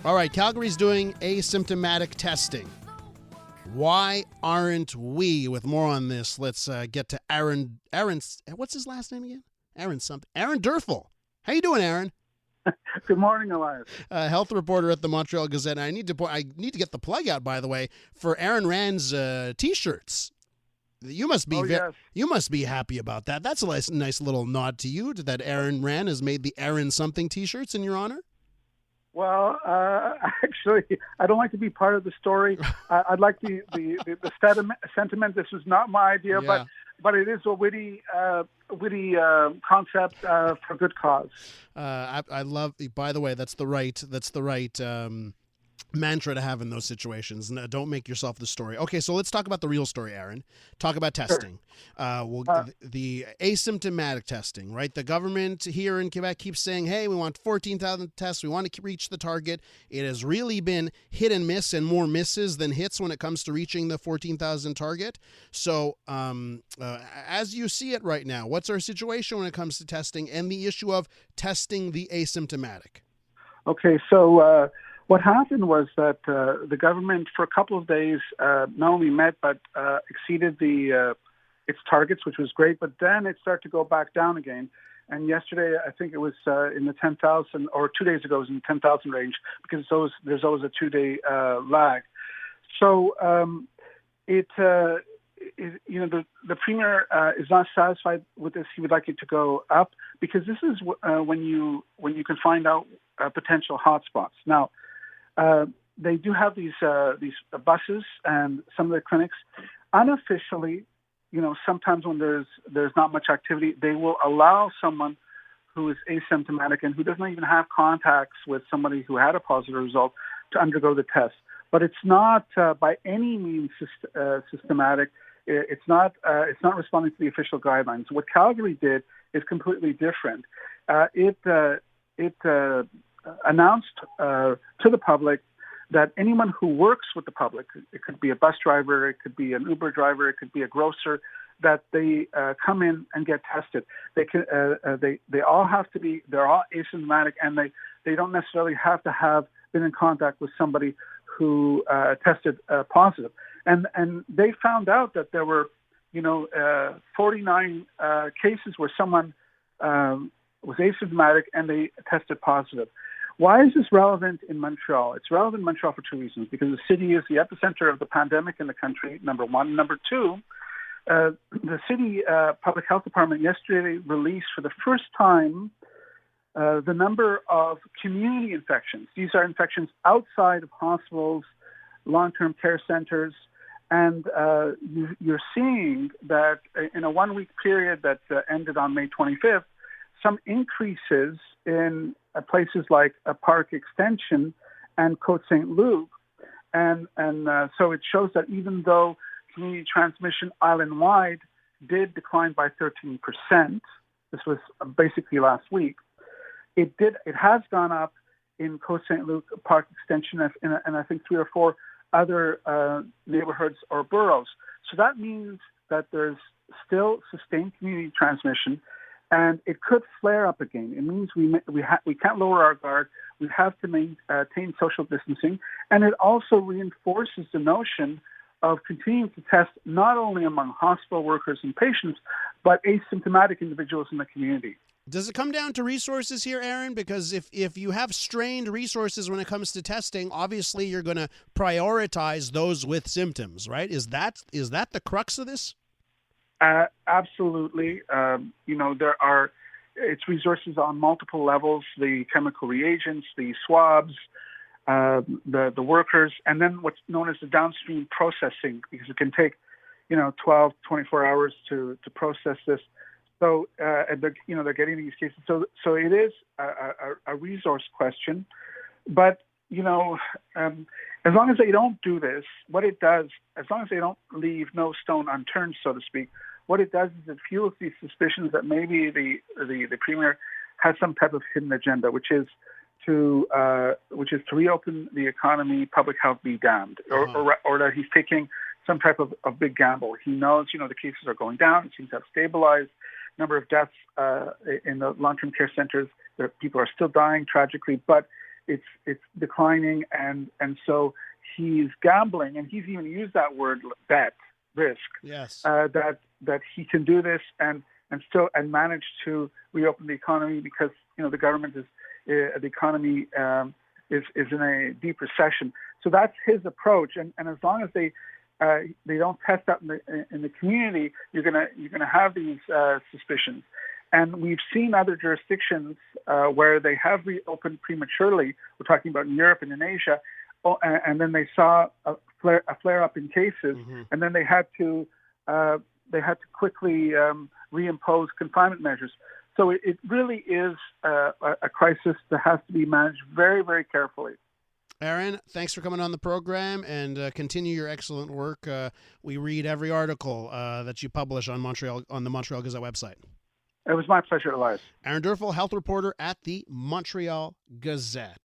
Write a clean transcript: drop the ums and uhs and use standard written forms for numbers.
All right, Calgary's doing asymptomatic testing. Why aren't we? With more on this, let's get to Aaron. What's his last name again? Aaron something. Aaron Derfel. How you doing, Aaron? Good morning, Elias. Health reporter at the Montreal Gazette. And I need to get the plug out, by the way, for Aaron Rand's T-shirts. You must be yes. You must be happy about that. That's a nice little nod to you that Aaron Rand has made the Aaron something T-shirts in your honor. Well, actually, I don't like to be part of the story. I'd like the sentiment. This was not my idea, Yeah. but it is a witty concept for good cause. I love. By the way, that's the right mantra to have in those situations. No, don't make yourself the story. Okay, so let's talk about the real story, Aaron. Talk about testing. Sure. The asymptomatic testing, right? The government here in Quebec keeps saying, hey, we want 14,000 tests. We want to reach the target. It has really been hit and miss, and more misses than hits when it comes to reaching the 14,000 target. So as you see it right now, what's our situation when it comes to testing and the issue of testing the asymptomatic? Okay, so what happened was that the government, for a couple of days, not only met but exceeded its targets, which was great. But then it started to go back down again. And yesterday, I think it was in the 10,000, or 2 days ago, it was in the 10,000 range, because there's always a 2-day lag. So the premier is not satisfied with this. He would like it to go up, because this is when you can find out potential hotspots. Now, they do have these buses and some of the clinics. Unofficially, sometimes when there's not much activity, they will allow someone who is asymptomatic and who doesn't even have contacts with somebody who had a positive result to undergo the test. But it's not by any means systematic. It's not responding to the official guidelines. What Calgary did is completely different. It announced to the public that anyone who works with the public, it could be a bus driver, it could be an Uber driver, it could be a grocer, that they come in and get tested. They all have to be, they're all asymptomatic, and they don't necessarily have to have been in contact with somebody who tested positive. And they found out that there were 49 cases where someone was asymptomatic and they tested positive. Why is this relevant in Montreal? It's relevant in Montreal for two reasons: because the city is the epicenter of the pandemic in the country, number one. Number two, the city public health department yesterday released for the first time the number of community infections. These are infections outside of hospitals, long-term care centers, and you're seeing that in a 1-week period that ended on May 25th, some increases in places like Park Extension and Côte St. Luc. And so it shows that even though community transmission island-wide did decline by 13%, this was basically last week, it has gone up in Côte St. Luc, Park Extension, and I think 3 or 4 other neighborhoods or boroughs. So that means that there's still sustained community transmission, and it could flare up again. It means we can't lower our guard. We have to maintain social distancing, and it also reinforces the notion of continuing to test not only among hospital workers and patients, but asymptomatic individuals in the community. Does it come down to resources here, Aaron? Because if you have strained resources when it comes to testing, obviously you're going to prioritize those with symptoms, right? Is that the crux of this? Absolutely. It's resources on multiple levels: the chemical reagents, the swabs, the workers, and then what's known as the downstream processing, because it can take 12, 24 hours to process this. So they're getting these cases. So it is a resource question, but as long as they don't do this, what it does, as long as they don't leave no stone unturned, so to speak, what it does is it fuels these suspicions that maybe the premier has some type of hidden agenda, which is to reopen the economy, public health be damned, or that he's taking some type of big gamble. He knows, the cases are going down. It seems to have stabilized. Number of deaths in the long-term care centers, people are still dying tragically, but it's declining, and so he's gambling, and he's even used that word, bet, risk. Yes. That he can do this and manage to reopen the economy because the government the economy is in a deep recession. So that's his approach, and as long as they don't test that in the community, you're gonna have these suspicions. And we've seen other jurisdictions where they have reopened prematurely. We're talking about in Europe and in Asia, and then they saw a flare up in cases, and then they had to quickly reimpose confinement measures. So it really is a crisis that has to be managed very, very carefully. Aaron, thanks for coming on the program, and continue your excellent work. We read every article that you publish on the Montreal Gazette website. It was my pleasure, Elias. Aaron Derfel, health reporter at the Montreal Gazette.